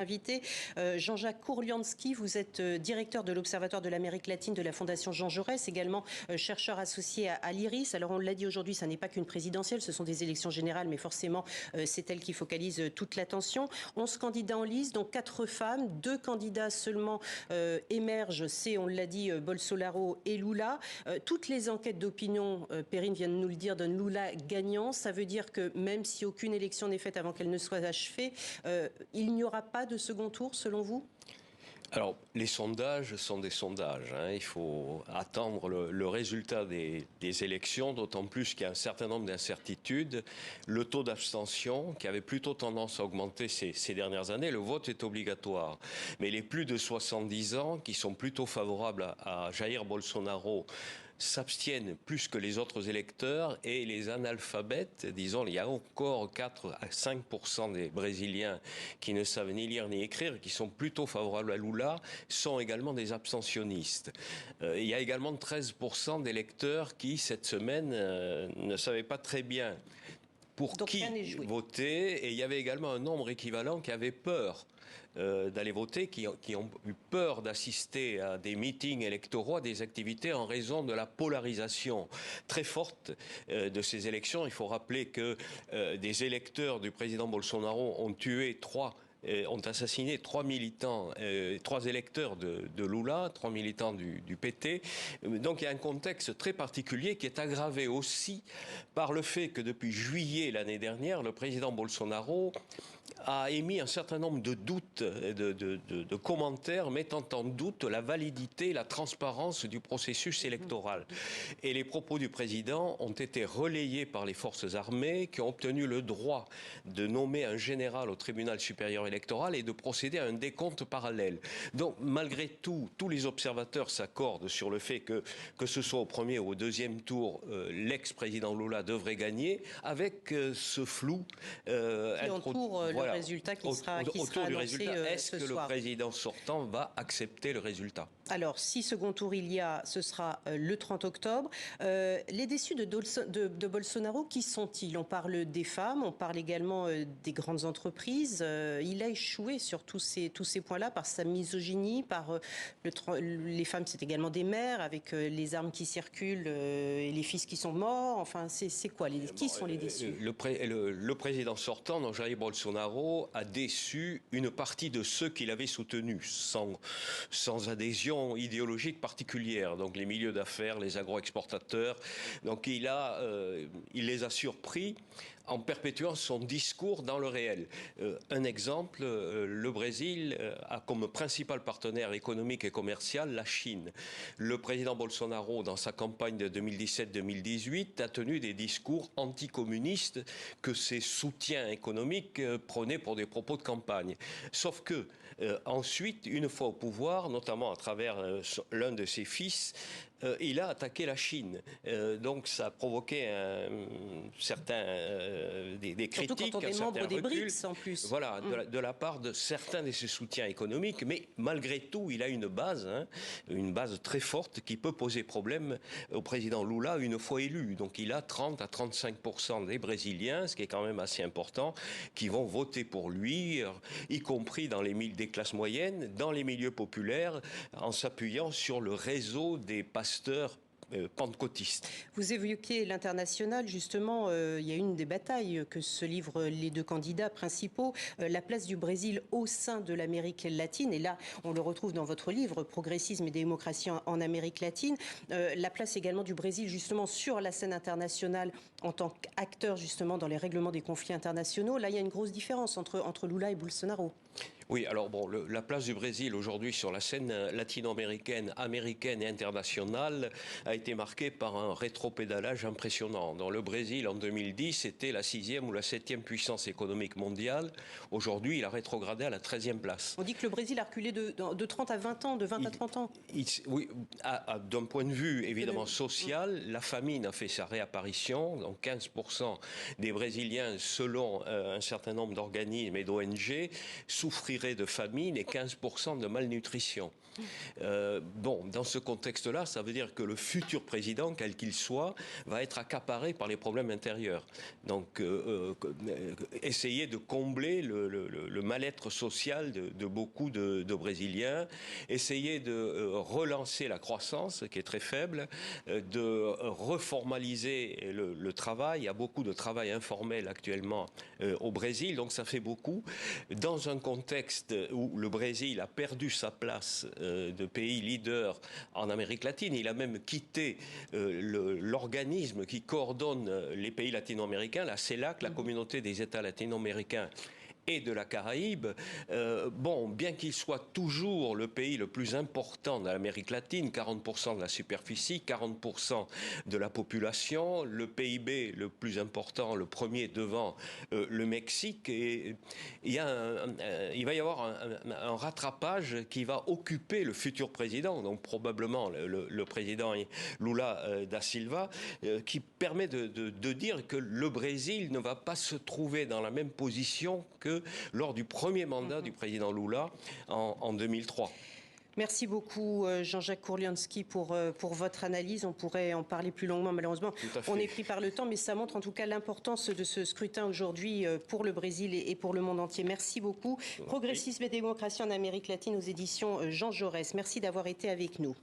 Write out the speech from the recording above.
Invité Jean-Jacques Kourlianski, vous êtes directeur de l'Observatoire de l'Amérique latine de la Fondation Jean Jaurès, également chercheur associé à l'IRIS. Alors on l'a dit aujourd'hui, ça n'est pas qu'une présidentielle, ce sont des élections générales, mais forcément c'est elle qui focalise toute l'attention. 11 candidats en lice, dont 4 femmes, 2 candidats seulement émergent, c'est, on l'a dit, Bolsonaro et Lula. Toutes les enquêtes d'opinion, Perrine vient de nous le dire, donnent Lula gagnant. Ça veut dire que même si aucune élection n'est faite avant qu'elle ne soit achevée, il n'y aura pas de second tour, selon vous? Alors, les sondages sont des sondages. Il faut attendre le résultat des élections, d'autant plus qu'il y a un certain nombre d'incertitudes. Le taux d'abstention, qui avait plutôt tendance à augmenter ces dernières années, le vote est obligatoire. Mais les plus de 70 ans, qui sont plutôt favorables à Jair Bolsonaro, s'abstiennent plus que les autres électeurs, et les analphabètes, disons, il y a encore 4 à 5% des Brésiliens qui ne savent ni lire ni écrire, qui sont plutôt favorables à Lula, sont également des abstentionnistes. Il y a également 13% d'électeurs qui, cette semaine, ne savaient pas très bien pour qui voter, et il y avait également un nombre équivalent qui avait peur d'aller voter, qui ont eu peur d'assister à des meetings électoraux, à des activités en raison de la polarisation très forte de ces élections. Il faut rappeler que des électeurs du président Bolsonaro ont assassiné 3 militants, 3 électeurs de Lula, 3 militants du PT. Donc il y a un contexte très particulier qui est aggravé aussi par le fait que depuis juillet l'année dernière, le président Bolsonaro a émis un certain nombre de doutes, de commentaires mettant en doute la validité, la transparence du processus électoral. Et les propos du président ont été relayés par les forces armées, qui ont obtenu le droit de nommer un général au tribunal supérieur électoral et de procéder à un décompte parallèle. Donc malgré tout, tous les observateurs s'accordent sur le fait que ce soit au premier ou au deuxième tour, l'ex-président Lula devrait gagner, avec ce flou qui entoure le résultat qui sera annoncé Est-ce que soir. Le président sortant va accepter le résultat? Alors, si second tour il y a, ce sera le 30 octobre. Les déçus de Bolsonaro, qui sont-ils? On parle des femmes, on parle également des grandes entreprises. Il a échoué sur tous ces points-là par sa misogynie, par les femmes, c'est également des mères, avec les armes qui circulent et les fils qui sont morts. Enfin, c'est quoi? Qui sont les déçus? Le président sortant, donc Jair Bolsonaro, a déçu une partie de ceux qui l'avaient soutenu, sans adhésion idéologique particulière, donc les milieux d'affaires, les agroexportateurs. Donc il les a surpris en perpétuant son discours dans le réel. Un exemple, le Brésil a comme principal partenaire économique et commercial la Chine. Le président Bolsonaro, dans sa campagne de 2017-2018, a tenu des discours anticommunistes que ses soutiens économiques prenaient pour des propos de campagne. Sauf que ensuite, une fois au pouvoir, notamment à travers l'un de ses fils, il a attaqué la Chine. Donc ça a provoqué des critiques. Surtout quand on est membre des BRICS en plus. Voilà, de la part de certains de ses soutiens économiques. Mais malgré tout, il a une base très forte qui peut poser problème au président Lula une fois élu. Donc il a 30 à 35% des Brésiliens, ce qui est quand même assez important, qui vont voter pour lui, y compris dans des classes moyennes, dans les milieux populaires, en s'appuyant sur le réseau des pasteurs pentecôtistes. Vous évoquiez l'international, justement, il y a une des batailles que se livrent les 2 candidats principaux, la place du Brésil au sein de l'Amérique latine, et là on le retrouve dans votre livre, Progressisme et démocratie en Amérique latine, la place également du Brésil justement sur la scène internationale en tant qu'acteur justement dans les règlements des conflits internationaux. Là il y a une grosse différence entre Lula et Bolsonaro. Oui, alors bon, la place du Brésil aujourd'hui sur la scène latino-américaine, américaine et internationale a été marquée par un rétropédalage impressionnant. Dans le Brésil, en 2010, c'était la 6e ou la 7e puissance économique mondiale. Aujourd'hui, il a rétrogradé à la 13e place. On dit que le Brésil a reculé de 30 à 20 ans, de 20 à 30 ans. Oui, d'un point de vue évidemment social, la famine a fait sa réapparition. Donc 15% des Brésiliens, selon un certain nombre d'organismes et d'ONG, souffriraient tirés de famine et 15% de malnutrition. Dans ce contexte-là, ça veut dire que le futur président, quel qu'il soit, va être accaparé par les problèmes intérieurs. Donc, essayer de combler le mal-être social de beaucoup de Brésiliens, essayer de relancer la croissance, qui est très faible, de reformaliser le travail. Il y a beaucoup de travail informel actuellement au Brésil, donc ça fait beaucoup. Dans un contexte où le Brésil a perdu sa place de pays leader en Amérique latine, il a même quitté l'organisme qui coordonne les pays latino-américains, la CELAC, la Communauté des États latino-américains et de la Caraïbe. Bien qu'il soit toujours le pays le plus important de l'Amérique latine, 40% de la superficie, 40% de la population, le PIB le plus important, le premier devant le Mexique, et il va y avoir un rattrapage qui va occuper le futur président, donc probablement le président Lula da Silva, qui permet de dire que le Brésil ne va pas se trouver dans la même position que lors du premier mandat du président Lula en 2003. Merci beaucoup Jean-Jacques Kourlianski pour votre analyse. On pourrait en parler plus longuement, malheureusement. On est pris par le temps, mais ça montre en tout cas l'importance de ce scrutin aujourd'hui pour le Brésil et pour le monde entier. Merci beaucoup. Progressisme et démocratie en Amérique latine aux éditions Jean Jaurès. Merci d'avoir été avec nous.